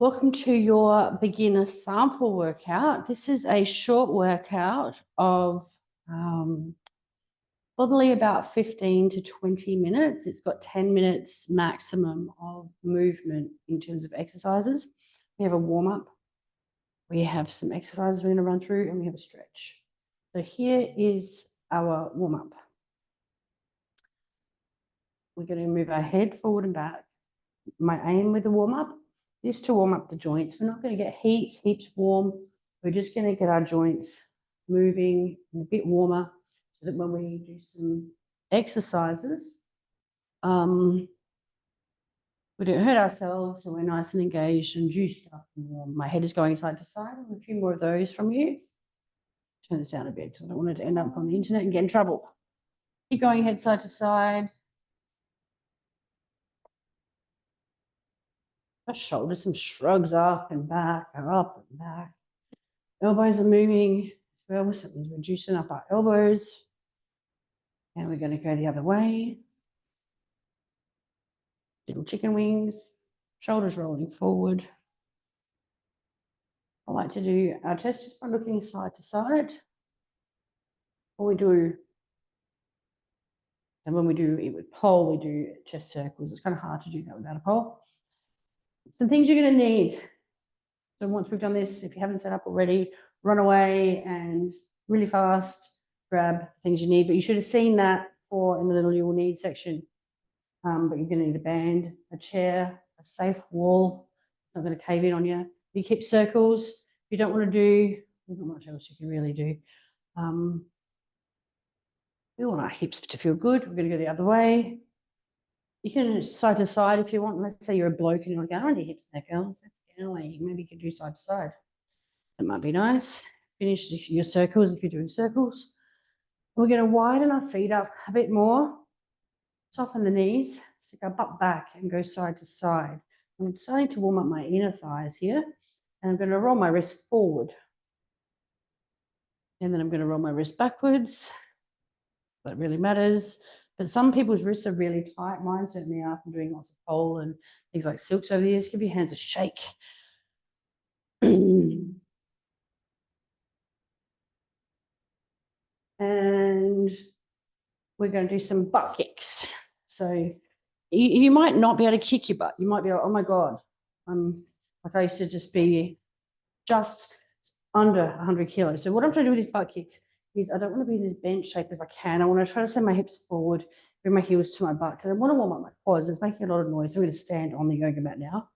Welcome to your beginner sample workout. This is a short workout of probably about 15 to 20 minutes. It's got 10 minutes maximum of movement in terms of exercises. We have a warm-up. We have some exercises we're going to run through, and we have a stretch. So here is our warm-up. We're going to move our head forward and back. My aim with the warm-up is to warm up the joints. We're not going to get heaps warm. We're just going to get our joints moving and a bit warmer so that when we do some exercises, we don't hurt ourselves and we're nice and engaged and juiced up and warm. My head is going side to side. A few more of those from you. Turn this down a bit because I don't want it to end up on the internet and get in trouble. Keep going head side to side. Our shoulders, some shrugs up and back, up and back. Elbows are moving as well, so that means we're juicing up our elbows. And we're going to go the other way. Little chicken wings, shoulders rolling forward. I like to do our chest just by looking side to side. And when we do it with pole, we do chest circles. It's kind of hard to do that without a pole. Some things you're going to need. So once we've done this, if you haven't set up already, run away and really fast grab the things you need. But you should have seen that in the little you will need section. But you're going to need a band, a chair, a safe wall. It's not going to cave in on you. You keep circles. If you don't want to do, there's not much else you can really do. We want our hips to feel good. We're going to go the other way. You can side to side if you want. Let's say you're a bloke and you want to go, I want to do hips and neck girls. That's girly. Maybe you can do side to side. That might be nice. Finish your circles if you're doing circles. We're going to widen our feet up a bit more. Soften the knees. Stick our butt back and go side to side. I'm starting to warm up my inner thighs here. And I'm going to roll my wrist forward. And then I'm going to roll my wrist backwards. That really matters. But some people's wrists are really tight. Mine certainly are from doing lots of pole and things like silks over the years. Give your hands a shake. And we're going to do some butt kicks. So you might not be able to kick your butt. You might be like, oh my God. Like I used to just be just under 100 kilos. So what I'm trying to do with these butt kicks is I don't want to be in this bench shape if I can. I want to try to send my hips forward, bring my heels to my butt because I want to warm up my quads. It's making a lot of noise. I'm going to stand on the yoga mat now.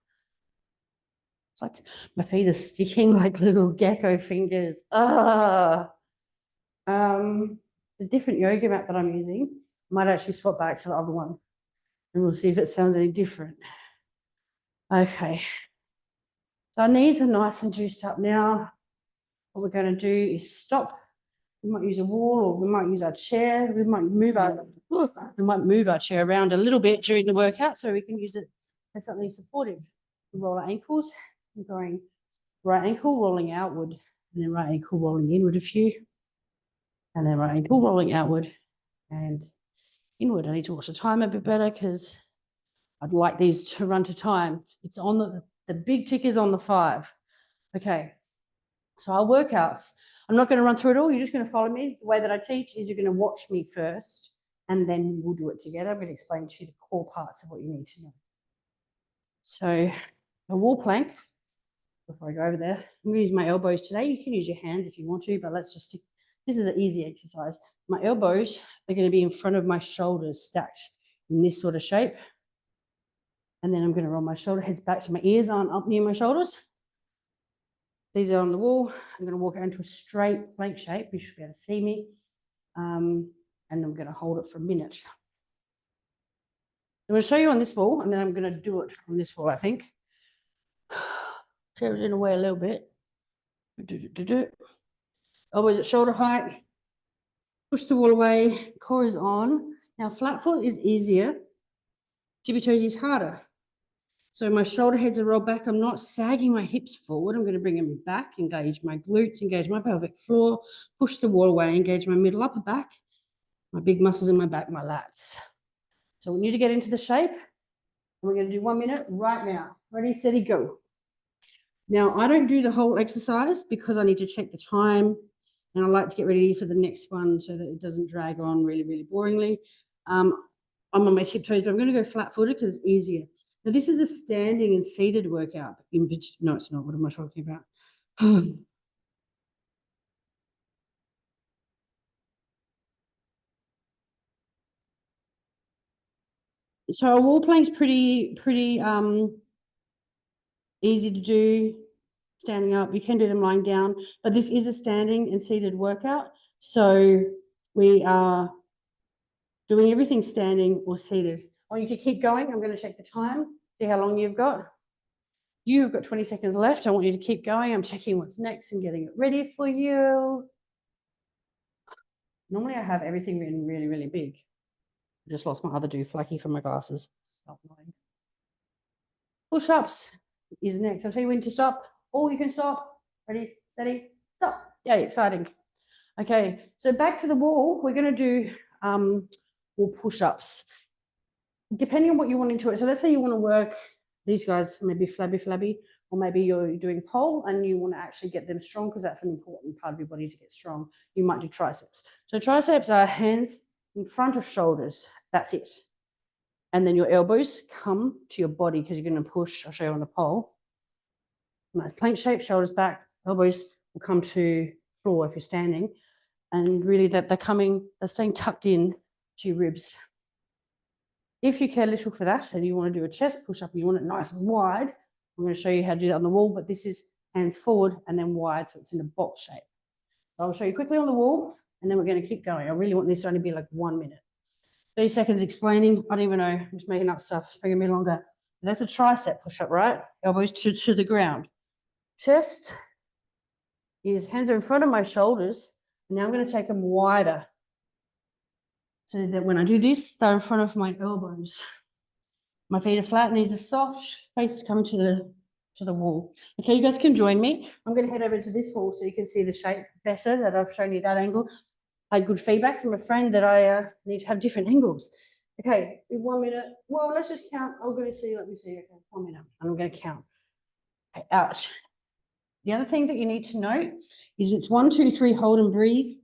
It's like my feet are sticking like little gecko fingers. The different yoga mat that I'm using, I might actually swap back to the other one and we'll see if it sounds any different. Okay. So our knees are nice and juiced up now. What we're going to do is stop. We might use a wall or we might use our chair. We might move our chair around a little bit during the workout so we can use it as something supportive. We roll our ankles. I'm going right ankle rolling outward and then right ankle rolling inward a few. And then right ankle rolling outward and inward. I need to watch the time a bit better because I'd like these to run to time. It's on the big tick is on the 5. Okay. So our workouts, I'm not going to run through it all. You're just going to follow me. The way that I teach is you're going to watch me first, and then we'll do it together. I'm going to explain to you the core parts of what you need to know. So a wall plank, before I go over there, I'm going to use my elbows today. You can use your hands if you want to, but let's just stick. This is an easy exercise. My elbows are going to be in front of my shoulders stacked in this sort of shape. And then I'm going to roll my shoulder heads back so my ears aren't up near my shoulders. These are on the wall. I'm going to walk out into a straight plank shape. You should be able to see me. And I'm going to hold it for a minute. I'm going to show you on this wall, and then I'm going to do it on this wall, I think. Chair's in the way a little bit. Elbows at shoulder height. Push the wall away. Core is on. Now, flat foot is easier. Tippy toes is harder. So my shoulder heads are rolled back. I'm not sagging my hips forward. I'm going to bring them back, engage my glutes, engage my pelvic floor, push the wall away, engage my middle upper back, my big muscles in my back, my lats. So we need to get into the shape. And we're going to do 1 minute right now. Ready, steady, go. Now, I don't do the whole exercise because I need to check the time and I like to get ready for the next one so that it doesn't drag on really, really boringly. I'm on my tiptoes, but I'm going to go flat-footed because it's easier. Now, this is a standing and seated workout. No, it's not. What am I talking about? So a wall plank's pretty easy to do standing up. You can do them lying down, but this is a standing and seated workout. So we are doing everything standing or seated. Oh, you can keep going. I'm going to check the time, see how long you've got. You've got 20 seconds left. I want you to keep going. I'm checking what's next and getting it ready for you. Normally I have everything written really, really big. I just lost my other flaky from my glasses. Push-ups is next. I'll tell you when to stop. Oh, you can stop. Ready, steady, stop. Yay, exciting. Okay, so back to the wall. We're going to do wall push-ups. Depending on what you want into it. So let's say you want to work these guys, maybe flabby, or maybe you're doing pole and you want to actually get them strong because that's an important part of your body to get strong. You might do triceps. So triceps are hands in front of shoulders. That's it. And then your elbows come to your body because you're going to push. I'll show you on the pole. Nice plank shape, shoulders back, elbows will come to floor if you're standing. And really that they're staying tucked in to your ribs. If you care little for that and you want to do a chest push-up and you want it nice and wide, I'm going to show you how to do that on the wall, but this is hands forward and then wide, so it's in a box shape. So I'll show you quickly on the wall, and then we're going to keep going. I really want this to only be like 1 minute. 30 seconds explaining. I don't even know. I'm just making up stuff. It's making me longer. That's a tricep push-up, right? Elbows to the ground. Chest is hands are in front of my shoulders. Now I'm going to take them wider so that when I do this, they're in front of my elbows. My feet are flat, knees are soft, face is coming to the wall. Okay, you guys can join me. I'm going to head over to this wall so you can see the shape better that I've shown you that angle. I had good feedback from a friend that I need to have different angles. Okay, in 1 minute. Well, let's just count. I'm going to see. Let me see. Okay, 1 minute. I'm going to count. Okay, out. The other thing that you need to note is it's 1, 2, 3, hold and breathe,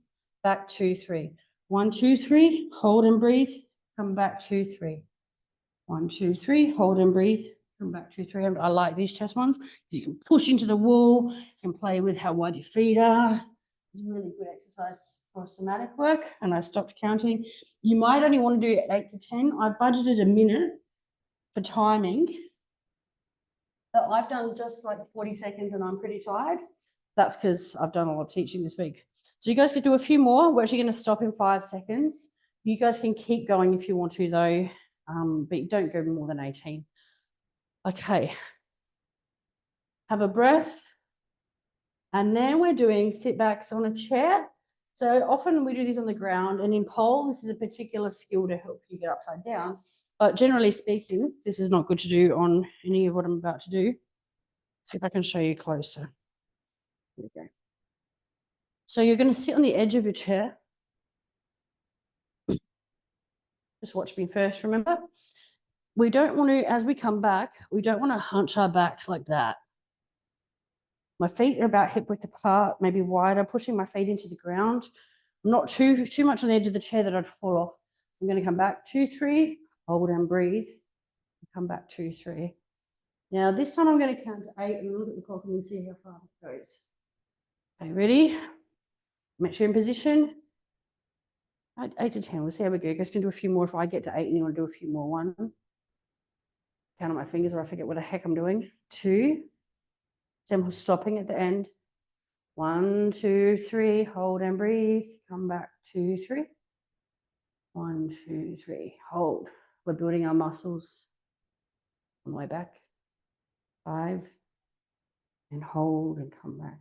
back 2, 3. 1, 2, 3, hold and breathe, come back 2, 3. 1, 2, 3, hold and breathe, come back 2, 3. I like these chest ones because you can push into the wall, you can play with how wide your feet are. It's a really good exercise for somatic work, and I stopped counting. You might only want to do 8 to 10. I budgeted a minute for timing. But I've done just like 40 seconds and I'm pretty tired. That's because I've done a lot of teaching this week. So you guys can do a few more. We're actually going to stop in 5 seconds. You guys can keep going if you want to though, but you don't go more than 18. Okay. Have a breath. And then we're doing sit backs on a chair. So often we do these on the ground, and in pole, this is a particular skill to help you get upside down. But generally speaking, this is not good to do on any of what I'm about to do. See if I can show you closer. There we go. So you're going to sit on the edge of your chair. Just watch me first, remember? We don't want to, as we come back, we don't want to hunch our backs like that. My feet are about hip width apart, maybe wider, pushing my feet into the ground. Not too much on the edge of the chair that I'd fall off. I'm going to come back 2, 3, hold and breathe. Come back 2, 3. Now this time I'm going to count to 8 and look at the clock and see how far it goes. Okay, ready? Make sure you're in position. 8 to 10. We'll see how we go. You guys can do a few more if I get to 8 and you want to do a few more. 1. Count on my fingers or I forget what the heck I'm doing. 2. So I'm stopping at the end. 1, 2, 3. Hold and breathe. Come back 2, 3. 1, 2, 3. Hold. We're building our muscles on the way back. 5. And hold and come back.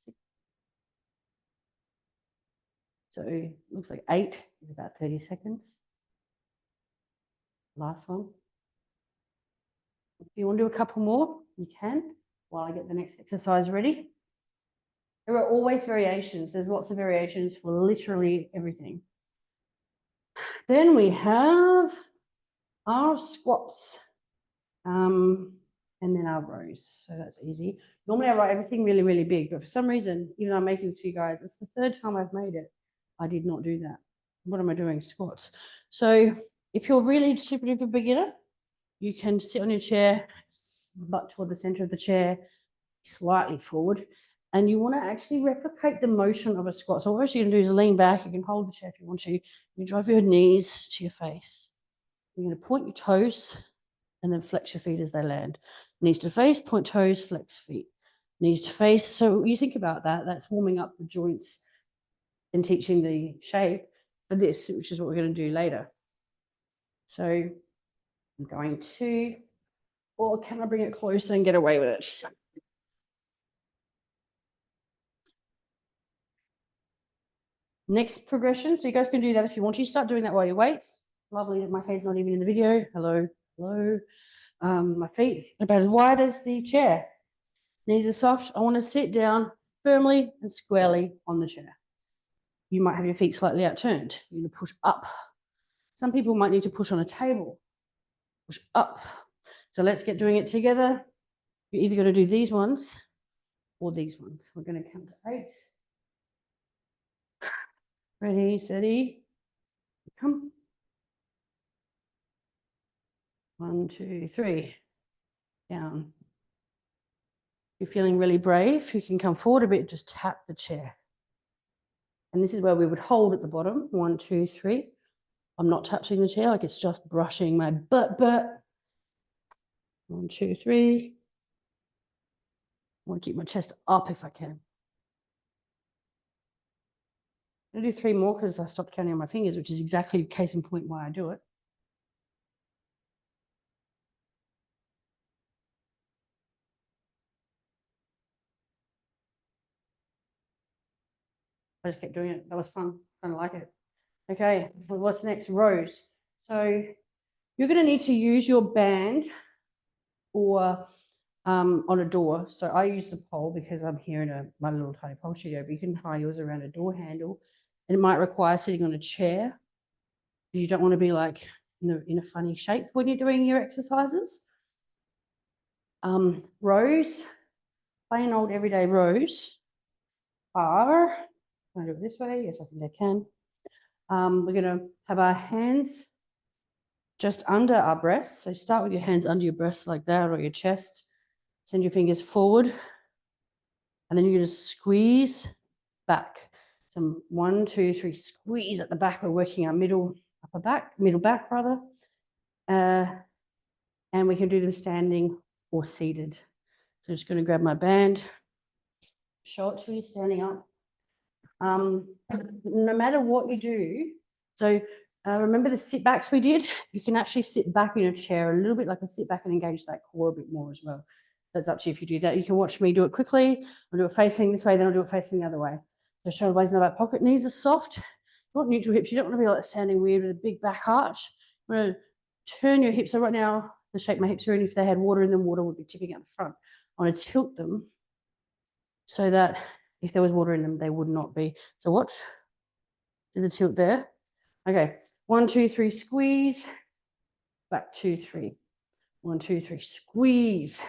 6. So it looks like 8 is about 30 seconds. Last one. If you want to do a couple more, you can while I get the next exercise ready. There are always variations. There's lots of variations for literally everything. Then we have our squats. and then our rows. So that's easy. Normally I write everything really, really big, but for some reason, even though I'm making this for you guys, it's the third time I've made it. I did not do that. What am I doing? Squats. So if you're really super duper beginner, you can sit on your chair, butt toward the center of the chair, slightly forward, and you want to actually replicate the motion of a squat. So what you're going to do is lean back. You can hold the chair if you want to. You drive your knees to your face. You're going to point your toes and then flex your feet as they land. Knees to face, point toes, flex feet. Knees to face. So you think about that. That's warming up the joints and teaching the shape for this, which is what we're going to do later. So I'm going to, or can I bring it closer and get away with it? Next progression. So you guys can do that if you want to. Start doing that while you wait. Lovely that my head's not even in the video. Hello, hello. My feet about as wide as the chair. Knees are soft. I want to sit down firmly and squarely on the chair. You might have your feet slightly outturned. You're going to push up. Some people might need to push on a table. Push up. So let's get doing it together. You're either going to do these ones or these ones. We're going to count to 8. Ready, steady, come. 1, 2, 3. Down. If you're feeling really brave, you can come forward a bit, just tap the chair. And this is where we would hold at the bottom. 1, 2, 3. I'm not touching the chair, like it's just brushing my butt. 1, 2, 3. I want to keep my chest up if I can. I'm going to do 3 more because I stopped counting on my fingers, which is exactly case in point why I do it. I just kept doing it. That was fun. I kind of like it. Okay, well, what's next? Rows. So you're going to need to use your band or on a door. So I use the pole because I'm here in my little tiny pole studio, but you can tie yours around a door handle. And it might require sitting on a chair. You don't want to be like in a funny shape when you're doing your exercises. Rows, plain old everyday rows are, can I do it this way? Yes, I think I can. We're going to have our hands just under our breasts. So start with your hands under your breasts like that, or your chest. Send your fingers forward. And then you're going to squeeze back. So 1, 2, 3, squeeze at the back. We're working our middle back rather. And we can do them standing or seated. So I'm just going to grab my band, show it to you standing up. No matter what you do, so remember the sit backs we did? You can actually sit back in a chair a little bit like a sit back and engage that core a bit more as well. That's up to you if you do that. You can watch me do it quickly. I'll do it facing this way, then I'll do it facing the other way. So shoulder blades in the back pocket, knees are soft. You want neutral hips. You don't want to be like standing weird with a big back arch. You want to turn your hips. So right now, the shape my hips are in, if they had water in them, water would be tipping out the front. I want to tilt them so that if there was water in them, they would not be. So watch. Do the tilt there. Okay. 1, 2, 3, squeeze. Back 2, 3. 1, 2, 3, squeeze.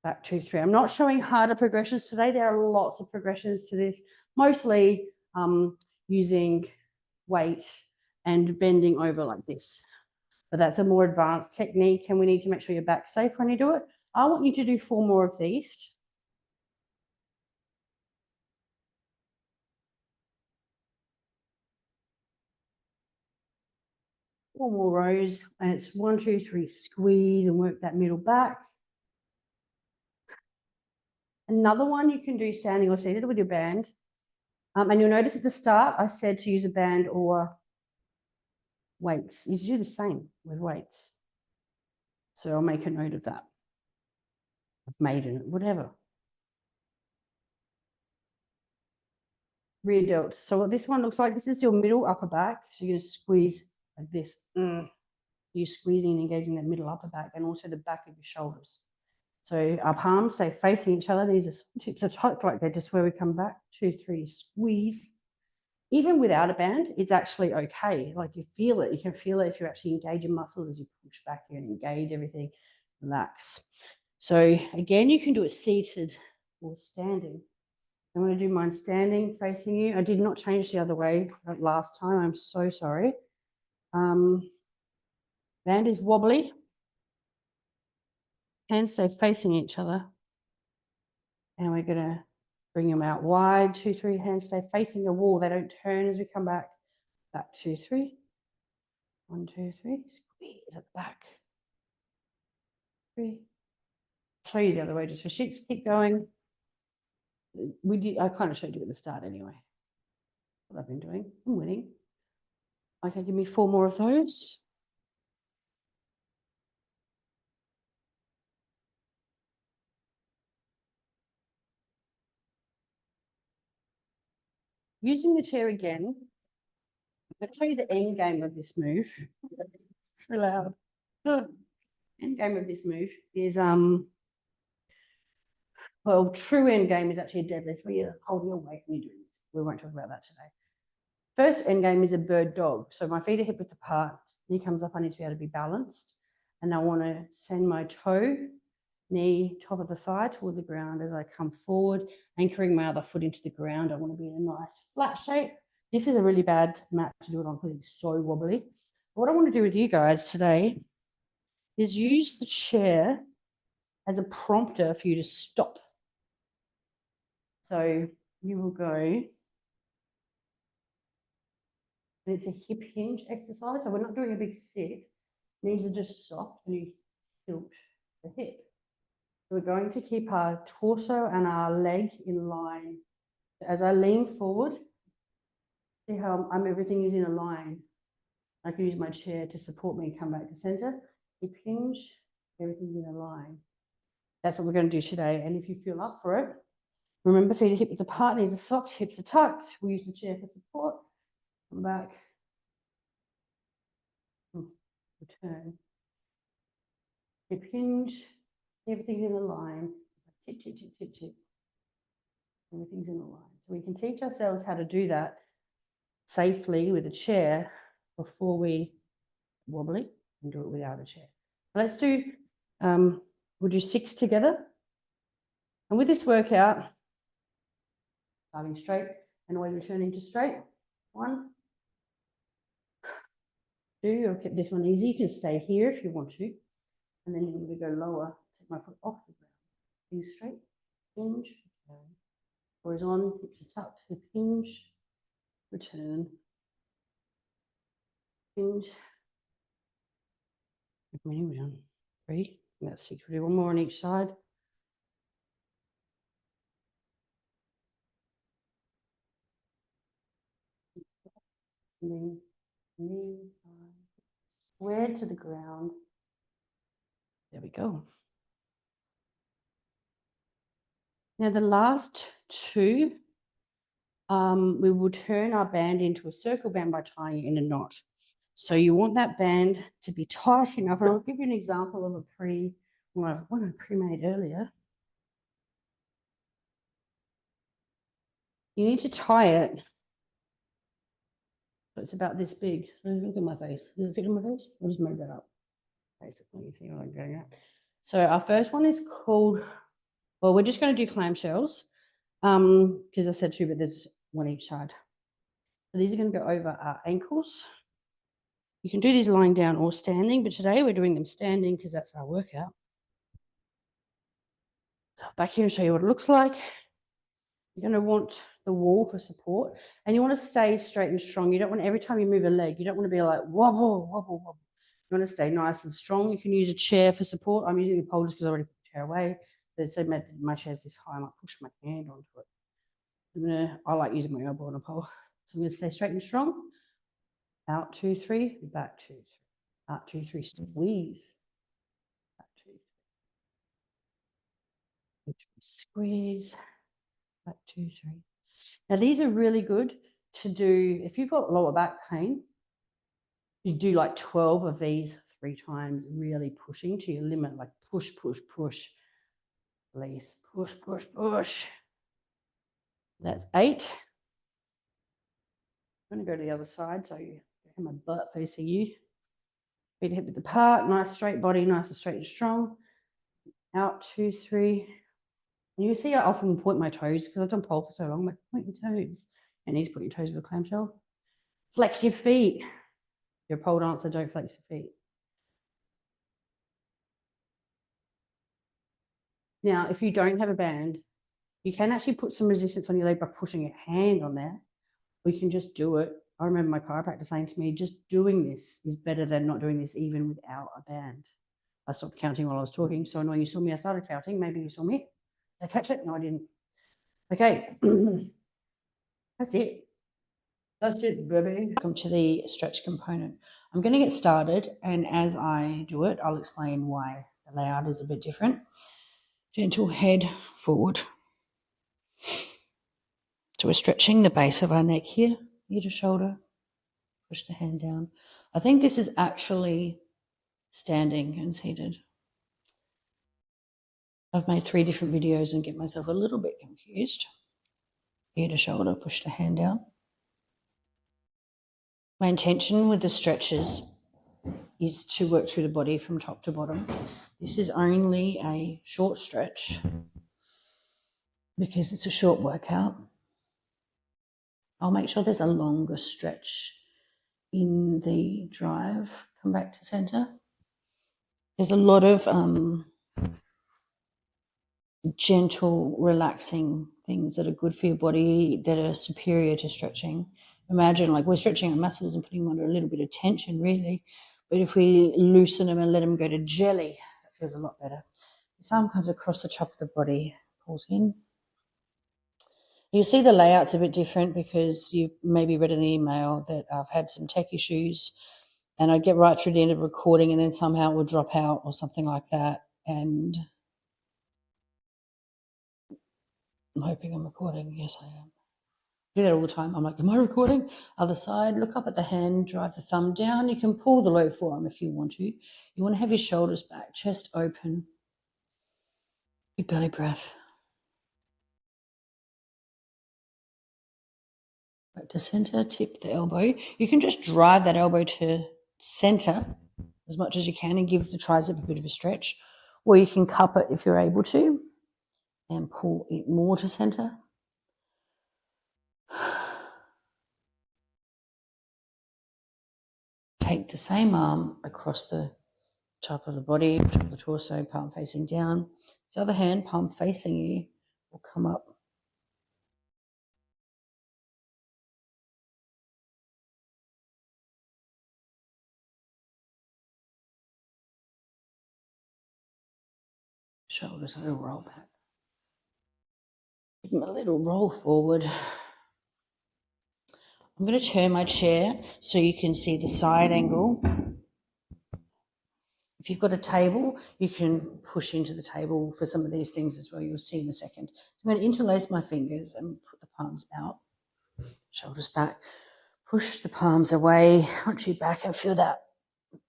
Back 2, 3. I'm not showing harder progressions today. There are lots of progressions to this, mostly using weight and bending over like this. But that's a more advanced technique, and we need to make sure your back's safe when you do it. I want you to do 4 more of these. Four more rows, and it's 1, 2, 3, squeeze and work that middle back. Another one you can do standing or seated with your band. And you'll notice at the start, I said to use a band or weights. You do the same with weights. So I'll make a note of that. I've made it, whatever. Rear delts. So what this one looks like, this is your middle upper back. So you're going to squeeze like this. You're squeezing and engaging that middle upper back and also the back of your shoulders. So our palms stay facing each other. These are hips are tight like they're just where we come back. 2, 3, squeeze. Even without a band, it's actually okay. Like you feel it. You can feel it if you actually engage your muscles as you push back here and engage everything. relax. So again, you can do it seated or standing. I'm going to do mine standing, facing you. I did not change the other way last time. I'm so sorry. Band is wobbly. Hands stay facing each other. And we're going to bring them out wide. 2, 3, hands stay facing the wall. They don't turn as we come back. Back, 2, 3. 1, 2, 3. Squeeze at the back. 3. I'll show you the other way just for shits. Keep going. I kind of showed you at the start anyway. What I've been doing. I'm winning. Okay, give me 4 more of those. Using the chair again, I'll show you the end game of this move. It's so loud. End game of this move is well, true end game is actually a deadlift where you're holding your weight and you're doing this. We won't talk about that today. First end game is a bird dog. So my feet are hip width apart. Knee comes up. I need to be able to be balanced. And I want to send my toe, knee, top of the thigh toward the ground as I come forward, anchoring my other foot into the ground. I want to be in a nice flat shape. This is a really bad mat to do it on because it's so wobbly. What I want to do with you guys today is use the chair as a prompter for you to stop. So you will go, it's a hip hinge exercise. So we're not doing a big sit. Knees are just soft and you tilt the hip. So we're going to keep our torso and our leg in line. As I lean forward, see how everything is in a line. I can use my chair to support me and come back to center. Hip hinge, everything's in a line. That's what we're going to do today. And if you feel up for it, remember, feet are hip width apart, knees are soft, hips are tucked. We'll use the chair for support. Come back. Return. Hip hinge, everything's in a line. Tip, tip, tip, tip, tip. Everything's in a line. So we can teach ourselves how to do that safely with a chair before we wobbly and do it without a chair. Let's do, we'll do 6 together. And with this workout, starting straight and always returning to straight. 1, 2, I'll keep this one easy. You can stay here if you want to. And then you're going to go lower, take my foot off the ground. Hinge straight, hinge, return. Horizontal, hips are tucked, hip hinge, return, hinge. How many we done? 3, that's 6. We'll do 1 more on each side. And then square to the ground. There we go. Now the last 2, we will turn our band into a circle band by tying it in a knot. So you want that band to be tight enough. And I'll give you an example of one I pre-made earlier. You need to tie it. So it's about this big. Look at my face. Does it fit in my face? I just made that up. Basically, you see what I'm going at. So our first one is called, well, we're just going to do clamshells because I said 2, but there's 1 each side. So these are going to go over our ankles. You can do these lying down or standing, but today we're doing them standing because that's our workout. So back here and show you what it looks like. You're going to want the wall for support and you want to stay straight and strong. You don't want, every time you move a leg, you don't want to be like wobble, wobble, wobble. You want to stay nice and strong. You can use a chair for support. I'm using the pole just because I already put the chair away. So my chair's this high, I might push my hand onto it. I like using my elbow on a pole. So I'm going to stay straight and strong. Out, 2, 3, back 2, 3. Out, 2, 3, squeeze. Back 2, 3. Squeeze. Back 2, 3. Now these are really good to do if you've got lower back pain. You do like 12 of these 3 times, really pushing to your limit, like push, push, push. Release, push, push, push. That's 8. I'm going to go to the other side so you have my butt facing you. Feet hip width apart, nice straight body, nice and straight and strong. Out, 2, 3. And you see I often point my toes because I've done pole for so long. I'm like, point your toes. And you need to put your toes with a clamshell. Flex your feet. If you're a pole dancer, don't flex your feet. Now, if you don't have a band, you can actually put some resistance on your leg by pushing your hand on there. We can just do it. I remember my chiropractor saying to me, just doing this is better than not doing this even without a band. I stopped counting while I was talking. So annoying you saw me, I started counting. Maybe you saw me. Did I catch it? No, I didn't. Okay. That's it. That's it, baby. Welcome to the stretch component. I'm going to get started, and as I do it, I'll explain why the layout is a bit different. Gentle head forward. So we're stretching the base of our neck here, ear to shoulder. Push the hand down. I think this is actually standing and seated. I've made 3 different videos and get myself a little bit confused. Ear to shoulder, push the hand down. My intention with the stretches is to work through the body from top to bottom. This is only a short stretch because it's a short workout. I'll make sure there's a longer stretch in the drive. Come back to center. There's a lot of gentle, relaxing things that are good for your body that are superior to stretching. Imagine like we're stretching our muscles and putting them under a little bit of tension, really. But if we loosen them and let them go to jelly, that feels a lot better. The arm comes across the top of the body, pulls in. You'll see the layout's a bit different because you've maybe read in the email that I've had some tech issues and I'd get right through the end of recording and then somehow it would drop out or something like that. And I'm hoping I'm recording. Yes, I am. I do that all the time. I'm like, am I recording? Other side, look up at the hand, drive the thumb down. You can pull the low forearm if you want to. You want to have your shoulders back, chest open. Big belly breath. Back to center, tip the elbow. You can just drive that elbow to center as much as you can and give the tricep a bit of a stretch. Or you can cup it if you're able to and pull it more to center. Take the same arm across the top of the body, top of the torso, palm facing down. The other hand, palm facing you, will come up. Shoulders a little roll back. Give them a little roll forward. I'm going to turn my chair so you can see the side angle. If you've got a table, you can push into the table for some of these things as well. You'll see in a second. I'm going to interlace my fingers and put the palms out, shoulders back. Push the palms away, arch you back and feel that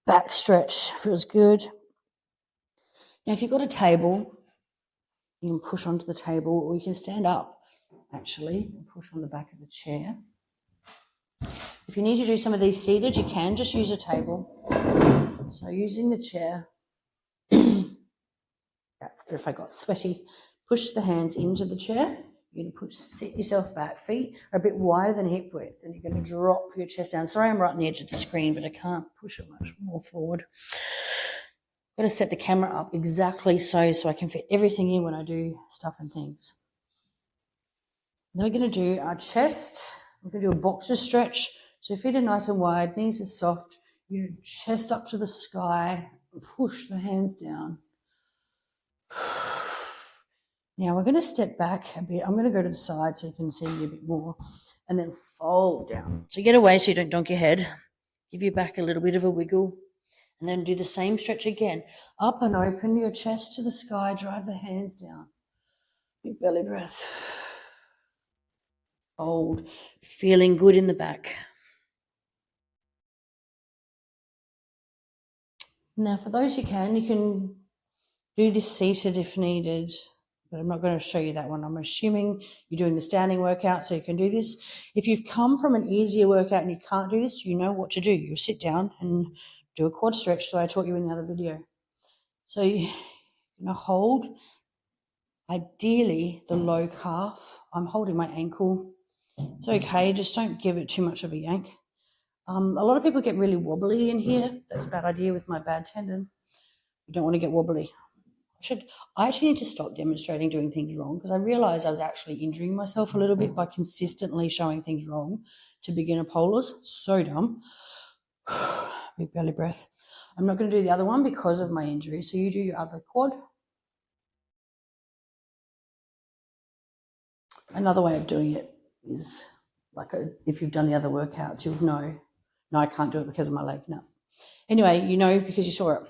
back stretch. Feels good. Now, if you've got a table, you can push onto the table or you can stand up, actually, and push on the back of the chair. If you need to do some of these seated, you can just use a table. So using the chair, that's if I got sweaty, push the hands into the chair. You're going to sit yourself back. Feet are a bit wider than hip width, and you're going to drop your chest down. Sorry, I'm right on the edge of the screen, but I can't push it much more forward. I've got to set the camera up exactly so I can fit everything in when I do stuff and things. Then we're going to do our chest. We're going to do a boxer stretch. So feet are nice and wide, knees are soft. Your chest up to the sky. Push the hands down. Now we're going to step back a bit. I'm going to go to the side so you can see a bit more. And then fold down. So get away so you don't donk your head. Give your back a little bit of a wiggle. And then do the same stretch again. Up and open your chest to the sky. Drive the hands down. Big belly breath. Fold. Feeling good in the back. Now for those who can, you can do this seated if needed. But I'm not going to show you that one. I'm assuming you're doing the standing workout, so you can do this. If you've come from an easier workout and you can't do this, you know what to do. You sit down and do a quad stretch that I taught you in the other video. So you You're going to hold, ideally, the low calf. I'm holding my ankle. It's okay, just don't give it too much of a yank. A lot of people get really wobbly in here. That's a bad idea with my bad tendon. You don't want to get wobbly. I actually need to stop demonstrating doing things wrong, because I realized I was actually injuring myself a little bit by consistently showing things wrong to beginner polars. So dumb. Big belly breath. I'm not going to do the other one because of my injury. So you do your other quad. Another way of doing it is if you've done the other workouts, you'll know. No, I can't do it because of my leg. No. Anyway, you know because you saw it.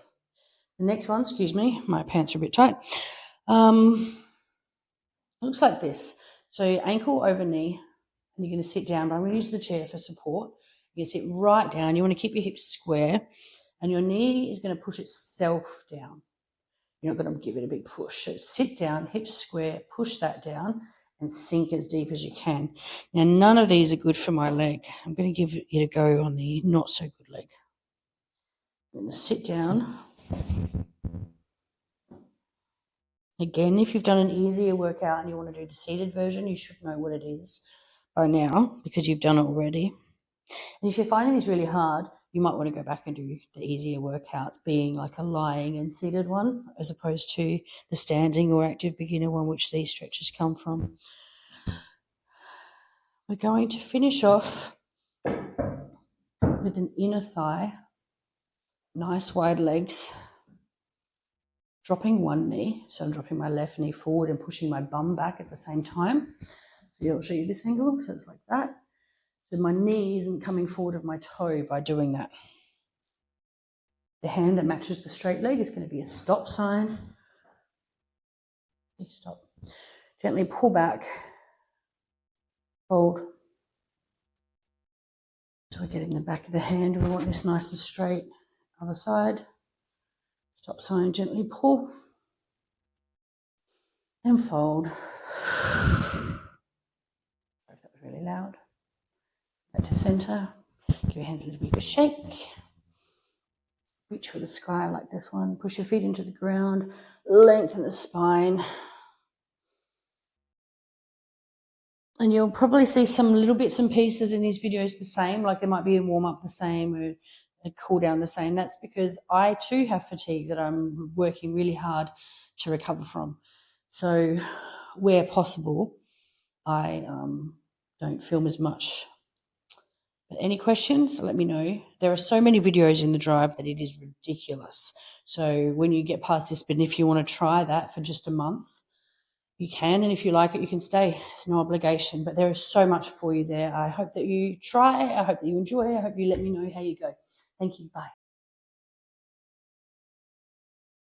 The next one, excuse me, my pants are a bit tight. It looks like this. So ankle over knee, and you're going to sit down, but I'm going to use the chair for support. You're going to sit right down. You want to keep your hips square, and your knee is going to push itself down. You're not going to give it a big push. So sit down, hips square, push that down, and sink as deep as you can. Now, none of these are good for my leg. I'm going to give it a go on the not so good leg. I'm going to sit down. Again, if you've done an easier workout and you want to do the seated version, you should know what it is by now because you've done it already. And if you're finding this really hard, you might want to go back and do the easier workouts, being like a lying and seated one, as opposed to the standing or active beginner one, which these stretches come from. We're going to finish off with an inner thigh, nice wide legs, dropping one knee. So I'm dropping my left knee forward and pushing my bum back at the same time. So I'll show you this angle. So it's like that. So my knee isn't coming forward of my toe by doing that. The hand that matches the straight leg is going to be a stop sign. Stop. Gently pull back. Hold. So we're getting the back of the hand. We want this nice and straight. Other side. Stop sign. Gently pull. And fold. Sorry if that was really loud. Back to center. Give your hands a little bit of a shake. Reach for the sky like this one. Push your feet into the ground. Lengthen the spine. And you'll probably see some little bits and pieces in these videos the same, like there might be a warm-up the same or a cool down the same. That's because I too have fatigue that I'm working really hard to recover from. So where possible, I don't film as much. But any questions, let me know. There are so many videos in the drive that it is ridiculous. So when you get past this, but if you want to try that for just a month, you can, and if you like it, you can stay. It's no obligation, but there is so much for you there. I hope that you try. I hope that you enjoy. I hope you let me know how you go. Thank you. Bye.